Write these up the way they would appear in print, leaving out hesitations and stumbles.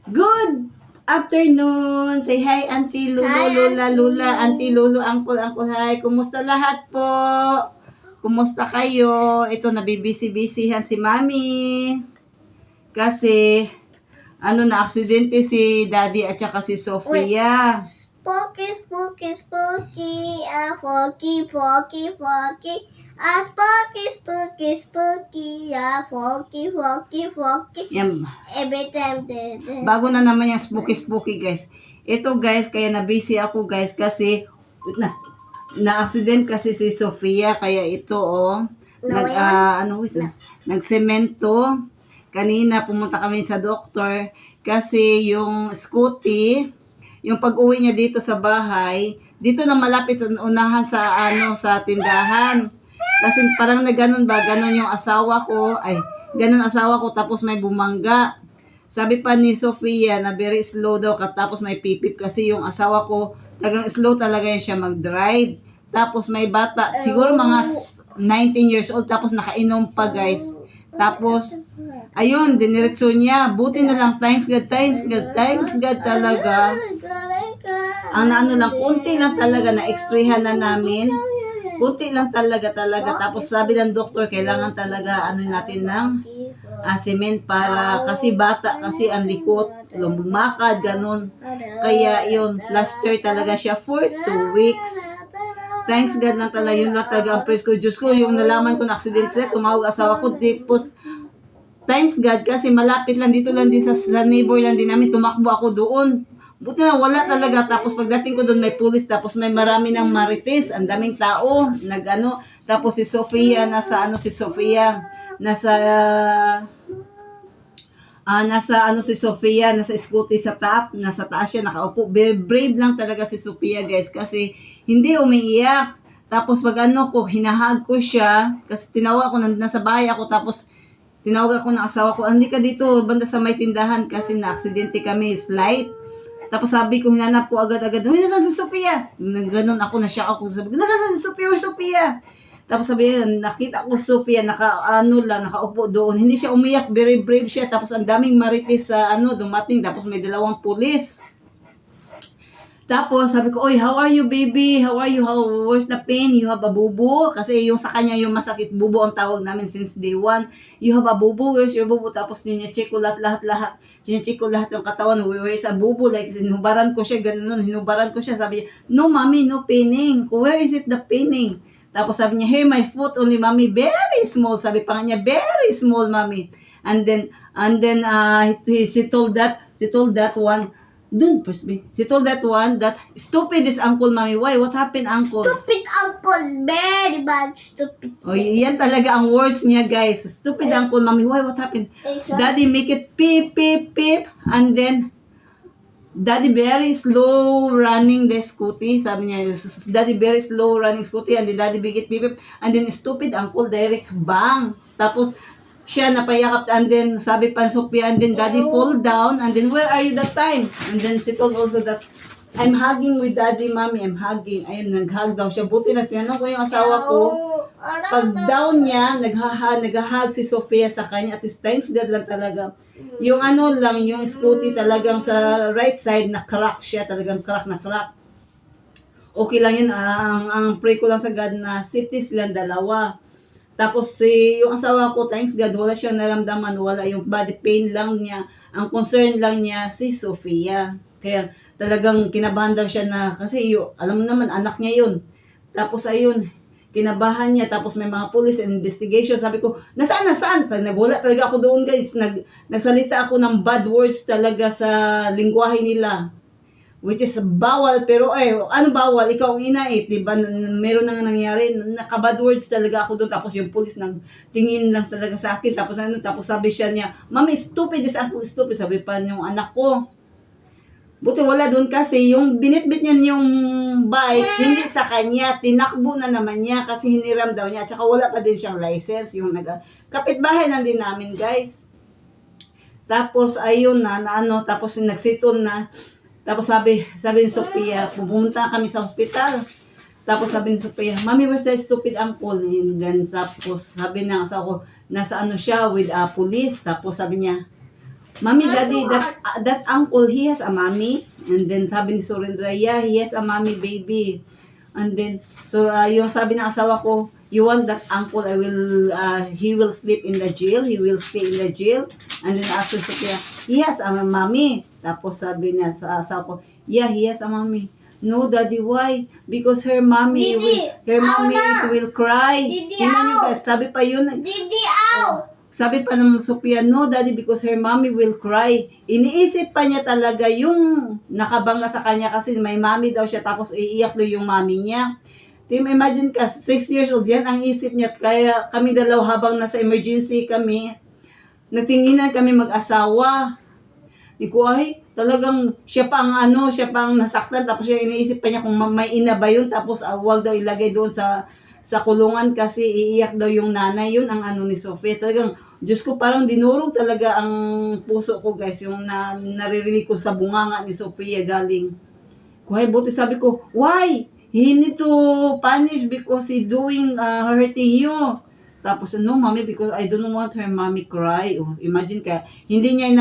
Good afternoon. Say hi, Auntie Lulu, Hi, Lola, Auntie. Lula, Auntie Lulu, Uncle, Uncle, hi. Kumusta lahat po? Kumusta kayo? Ito, nabibisi-bisihan si Mami. Kasi, na-aksidente si Daddy at saka si Sofia. Spooky, spooky, spooky. Forky, forky, forky. Spooky, spooky, spooky. Forky, forky, forky. Yan. Every time. Bago na naman yung spooky-spooky, guys. Ito, guys, kaya nabisi ako, guys, kasi na-accident kasi si Sofia, kaya ito, nagsemento. Kanina, pumunta kami sa doktor, kasi yung scooty, yung pag-uwi niya dito sa bahay, dito na malapit unahan sa tindahan. Kasi parang na ganun ba, ganun yung asawa ko, tapos may bumangga. Sabi pa ni Sofia na very slow daw tapos may pipip kasi yung asawa ko talagang slow talaga yan siya mag-drive. Tapos may bata, siguro mga 19 years old tapos nakainom pa, guys. Tapos ayun, diniretso niya. Buti na lang, thanks God talaga. Ang lang, kunti lang talaga na extrehan na namin. Kunti lang talaga. Tapos sabi ng doktor, kailangan talaga natin ng cement para kasi bata kasi ang likot, lumakad, ganun. Kaya yun, plaster talaga siya for 2 weeks. Thanks God lang talaga, yun lang talaga ang praise ko. Diyos ko, yung nalaman ko na accident sila, tumawag asawa ko, tapos thanks God kasi malapit lang dito lang din sa neighbor lang din namin, tumakbo ako doon. Buti na wala talaga. Tapos pagdating ko doon may pulis, tapos may marami ng marites, ang daming tao, tapos si Sofia, nasa si Sofia, nasa scooty nasa taas siya nakaupo. Brave lang talaga si Sofia, guys, kasi hindi umiiyak. Tapos pag hinahag ko siya, kasi tinawag ako, nasa bahay ako, tapos tinawag ako ng asawa ko, hindi ka dito, banda sa may tindahan, kasi na-aksidente kami, slight. Tapos sabi ko, hinanap ko agad-agad, nasaan si Sofia? Ganun ako, nasya ako, sabi ko, nasaan si Sofia? Where's Sofia? Tapos sabi yun, nakita ko Sofia, nakaupo doon. Hindi siya umiyak, very brave siya. Tapos ang daming marites sa dumating. Tapos may 2 pulis. Tapos sabi ko, oy, how are you, baby? How are you? Where's the pain? You have a bubo? Kasi yung sa kanya, yung masakit, bubo ang tawag namin since day 1. You have a bubo? Where's your bubo? Tapos niya-check ko lahat. Chinecheck ko lahat ng katawan. Where's a bubo? Like, hinubaran ko siya, ganun. Hinubaran ko siya. Sabi niya, no, mommy, no paining. Where is it the paining? Tapos sabi niya, here, my foot only, mommy, very small. Sabi pa niya, very small, mommy. And then, she told that one, she told that one that stupid is uncle, mommy. Why? What happened, uncle? Stupid uncle, very bad, stupid. Oh, yan talaga ang words niya, guys. Stupid uncle, mommy. Why? What happened? Daddy make it beep, beep, beep. And then, Daddy very slow running the scooty. Sabi niya, Daddy very slow running scooty. And then Daddy bigit beep, beep. And then stupid uncle, direct bang. Tapos siya napayakap. And then sabi pa Sophia, and then Daddy fall down. And then where are you that time? And then she told also that I'm hugging with Daddy, Mommy. I'm hugging. Ayun, nag-hug daw siya. Buti na tinanong ko yung asawa ko. Pag down niya, nag-hug si Sofia sa kanya. At least thanks God lang talaga. Yung yung scooty talagang sa right side na crack siya. Talagang crack na crack. Okay lang yun. Ang pray ko lang sa God na safety silang dalawa. Tapos yung asawa ko, thanks God, wala siyang naramdaman. Wala yung body pain lang niya. Ang concern lang niya si Sofia. Kaya talagang kinabahan daw siya na, kasi alam mo naman, anak niya yun. Tapos ayun, kinabahan niya, tapos may mga police investigation. Sabi ko, nasaan? Nagwala talaga ako doon, guys. Nagsalita ako ng bad words talaga sa lingwahe nila. Which is bawal, pero ano bawal? Ikaw ang inait, di ba? Meron na nga nangyari, naka-bad words talaga ako doon. Tapos yung police nagtingin lang talaga sa akin. Tapos sabi siya niya, Mami, stupid, this uncle stupid. Sabi pa yung anak ko. Buti wala doon kasi yung binitbit niya yung bike, hindi sa kanya, tinakbo na naman niya kasi hiniram daw niya. At saka wala pa din siyang license. Kapitbahay na din namin, guys. Tapos ayun tapos nagsitol na. Tapos sabi ni Sophia, pumunta kami sa hospital. Tapos sabi ni Sophia, Mami, where's that stupid uncle? And then tapos sabi ng asawa ko, nasa siya with police. Tapos sabi niya, Mommy, daddy, that uncle, he has a mommy. And then sabi ni Surendra, yeah, he has a mommy baby. And then, so yung sabi ng asawa ko, you want that uncle, he will sleep in the jail, he will stay in the jail. And then asked Sophia, he has a mommy. Tapos sabi niya sa asawa ko, yeah, he has a mommy. No, daddy, why? Because her mommy will cry. Didi, Tingnan niyo ow! guys, sabi pa yun, Didi, ow! sabi pa ng Sophia, no daddy, because her mommy will cry. Iniisip pa niya talaga yung nakabangga sa kanya kasi may mommy daw siya tapos iiyak daw yung mommy niya. Team, imagine ka, 6 years old yan ang isip niya. Kaya kami dalaw habang nasa emergency kami, nagtinginan kami mag-asawa. Di ko ay, talagang siya pa ang nasaktan tapos siya iniisip pa niya kung may ina ba yun tapos wag daw ilagay doon sa kulungan kasi iiyak daw yung nanay. Yun ang ni Sophia. Talagang, Diyos ko, parang dinurog talaga ang puso ko guys, yung naririnig ko sa bunganga ni Sophia galing. Kuhay, buti sabi ko, why? He need to punish because he doing hurting you. Tapos, no, mommy, because I don't want her mommy cry. Oh, imagine ka, hindi niya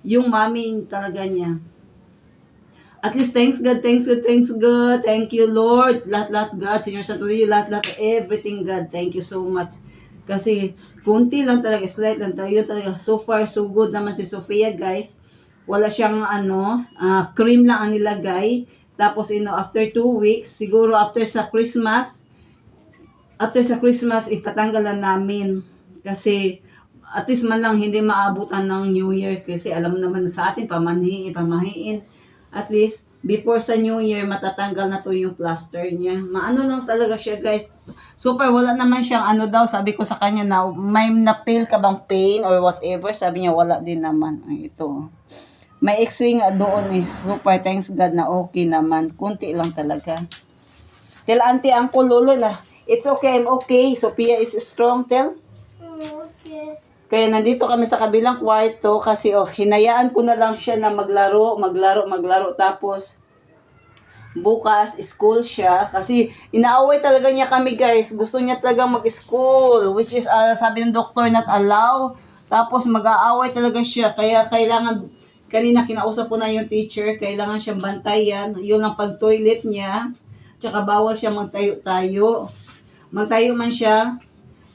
yung mommy talaga niya. At least, thanks God. Thank you, Lord. Lahat, God. Senior sa tuloy, lahat, everything, God. Thank you so much. Kasi, kunti lang talaga, slight lang tayo talaga. So far, so good naman si Sophia, guys. Wala siyang, cream lang ang nilagay. Tapos, after 2 weeks, siguro after sa Christmas, ipatanggal na namin. Kasi, at least man lang hindi maabutan ng New Year. Kasi, alam naman sa atin, pamahiin. At least, before sa New Year, matatanggal na to yung plaster niya. Maano lang talaga siya, guys. Super, wala naman siyang daw. Sabi ko sa kanya na, may na-feel ka bang pain or whatever? Sabi niya, wala din naman. Ay, ito. May x-ray nga doon eh. Super, thanks God na okay naman. Kunti lang talaga. Tell auntie, uncle, lolo na. It's okay, I'm okay. Sophia is strong, tell. Okay. Kaya nandito kami sa kabilang kwarto kasi hinayaan ko na lang siya na maglaro. Tapos bukas school siya kasi inaaway talaga niya kami guys. Gusto niya talaga mag-school which is sabi ng doktor not allow. Tapos mag-aaway talaga siya kaya kailangan, kanina kinausap ko na yung teacher, kailangan siyang bantayan. Yun ang pag-toilet niya. Tsaka bawal siya magtayo-tayo. Magtayo man siya,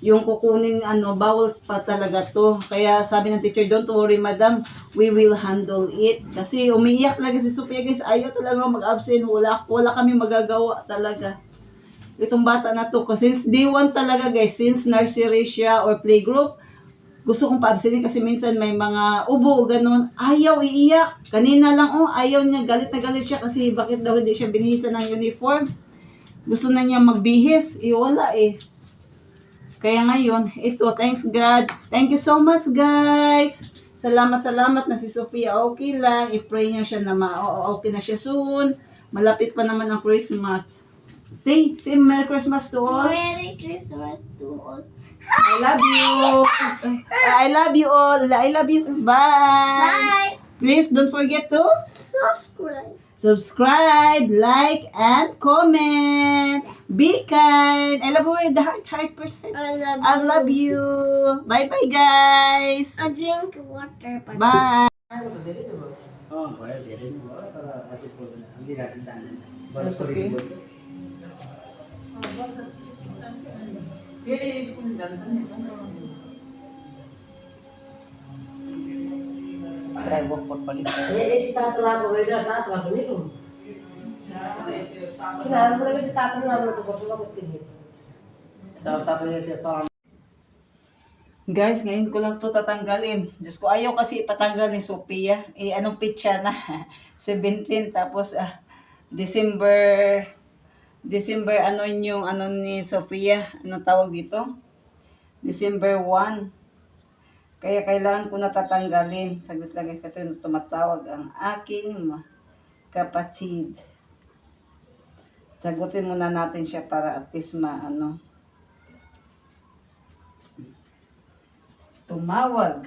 yung kukunin bawal pa talaga to. Kaya sabi ng teacher, don't worry madam, we will handle it. Kasi umiiyak talaga si Sophia guys, ayaw talaga mag-absent, wala kami magagawa talaga. Itong bata na to, kasi since day 1 talaga guys, since nursery siya or playgroup, gusto kong pa-absentin kasi minsan may mga ubo, ganun, ayaw iiyak. Kanina lang, ayaw niya, galit na galit siya kasi bakit daw hindi siya binihisan ng uniform. Gusto na niya magbihis, wala eh. Kaya ngayon, ito, thanks God. Thank you so much, guys. Salamat na si Sophia okay lang. I-pray niyo siya na okay na siya soon. Malapit pa naman ang Christmas. Say Merry Christmas to all. Merry Christmas to all. I love you. I love you all. I love you. Bye. Bye. Please don't forget to Subscribe. like, and comment. Be kind. I love you, the heart person. I love you. Bye-bye, guys. I drink water. Bye. Si tato lang ako, wala tato ako nito. Kailangan mo naman tato lang ako ito, bakit ako tingin. Guys, ngayon ko lang to tatanggalin. Diyos ko, ayaw kasi ipatanggal ni Sophia. Anong pitsa na? 17, tapos December ni Sophia. Anong tawag dito? December 1. Kaya kailangan ko natatanggalin. Saglit lang ito tumatawag ang aking kapatid. Sagutin muna natin siya para at least tumawag.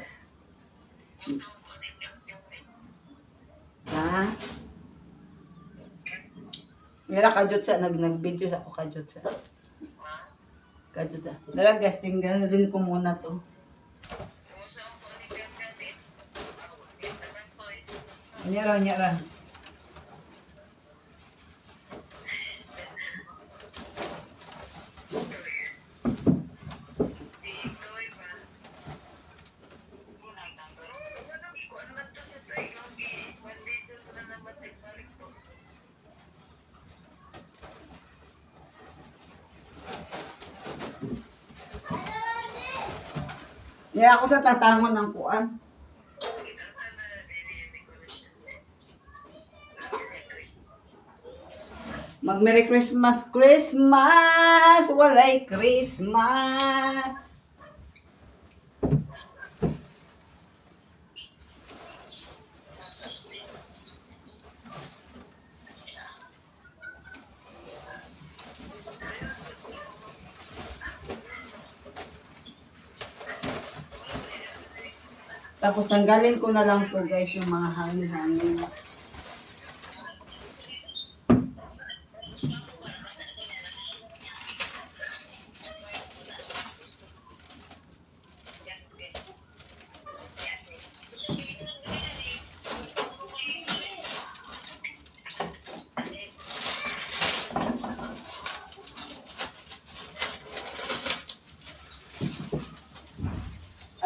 Ha? Mira kajutsa, nag-video sa ako kajutsa. Dala guys, tingnan ko muna to. Nyara, nyara. Yeah, ako sa tatangon ng kuan. Mag-Merry Christmas, Christmas! Walay Christmas! Tapos tanggalin ko na lang po guys yung mga hangin-hangin.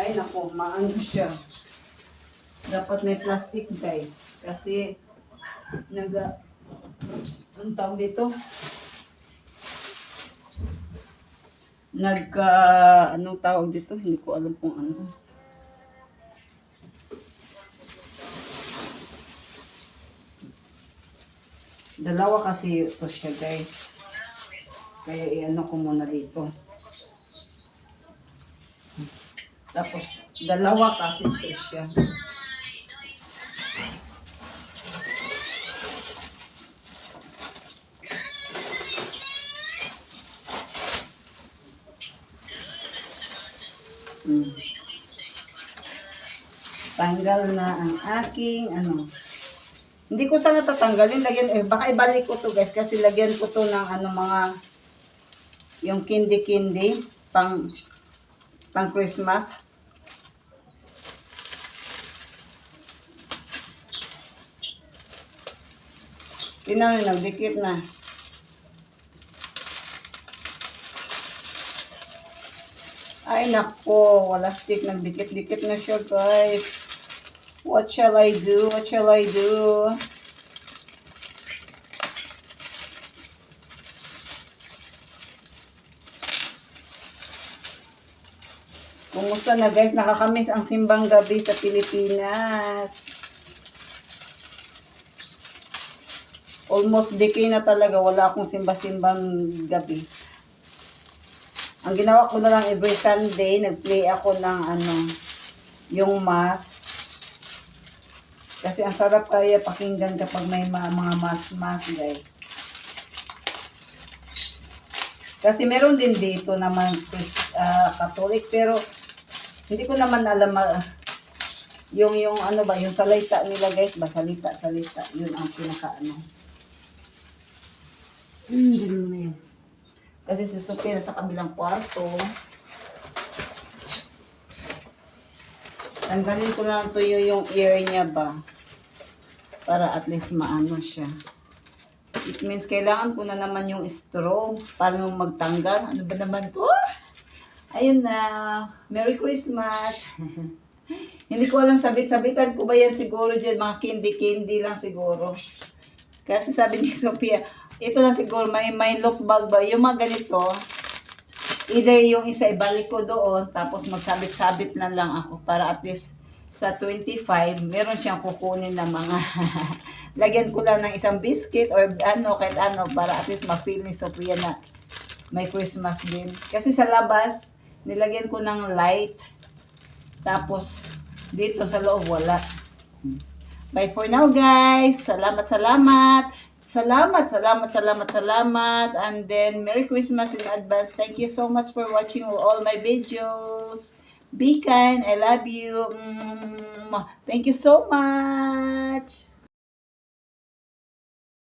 Ay nako, maano siya. Dapat may plastic guys. Kasi anong tawag dito? Anong tawag dito? Hindi ko alam kung ano. Dalawa kasi ito siya guys. Kaya i-ano ko muna dito. Tapos, dalawa kasi ito siya. Tanggal na ang aking ano. Hindi ko sana tatanggalin. Baka ibalik ko to guys. Kasi lagyan ko to ng mga yung candy pang Christmas. Tingnan nyo, nagdikit na. Ay nako, wala stick, nagdikit-dikit na siya guys. What shall I do? What shall I do? Kumusta na guys? Nakakamiss ang simbang gabi sa Pilipinas. Almost decade na talaga. Wala akong simba-simbang gabi. Ang ginawa ko na lang every Sunday, nag-play ako ng yung mass. Kasi ang sarap kaya pakinggan kapag may mga mass guys. Kasi meron din dito naman Catholic, pero hindi ko naman alam yung yung salita nila guys, salita, yun ang kasi si Sophie nasa kabilang kwarto. Tanggalin ko lang to yung ear niya ba, para at least maano siya. It means kailangan ko na naman yung straw para nung magtanggal. Ano ba naman to? Ayun na. Merry Christmas. Hindi ko alam, sabit-sabitan ko ba yan siguro dyan. Mga candy lang siguro. Kasi sabi ni Sophia, ito na siguro, may look bag ba? Yung mga ganito, either yung isa ibalik ko doon, tapos magsabit-sabit na lang ako para at least sa 25, meron siyang kukunin na mga lagyan ko lang ng isang biscuit or kahit para at least ma-feel ni Sophia na may Christmas din. Kasi sa labas, nilagyan ko ng light, tapos dito sa loob wala. Bye for now guys. Salamat. And then Merry Christmas in advance. Thank you so much for watching all my videos. Be kind. I love you. Thank you so much.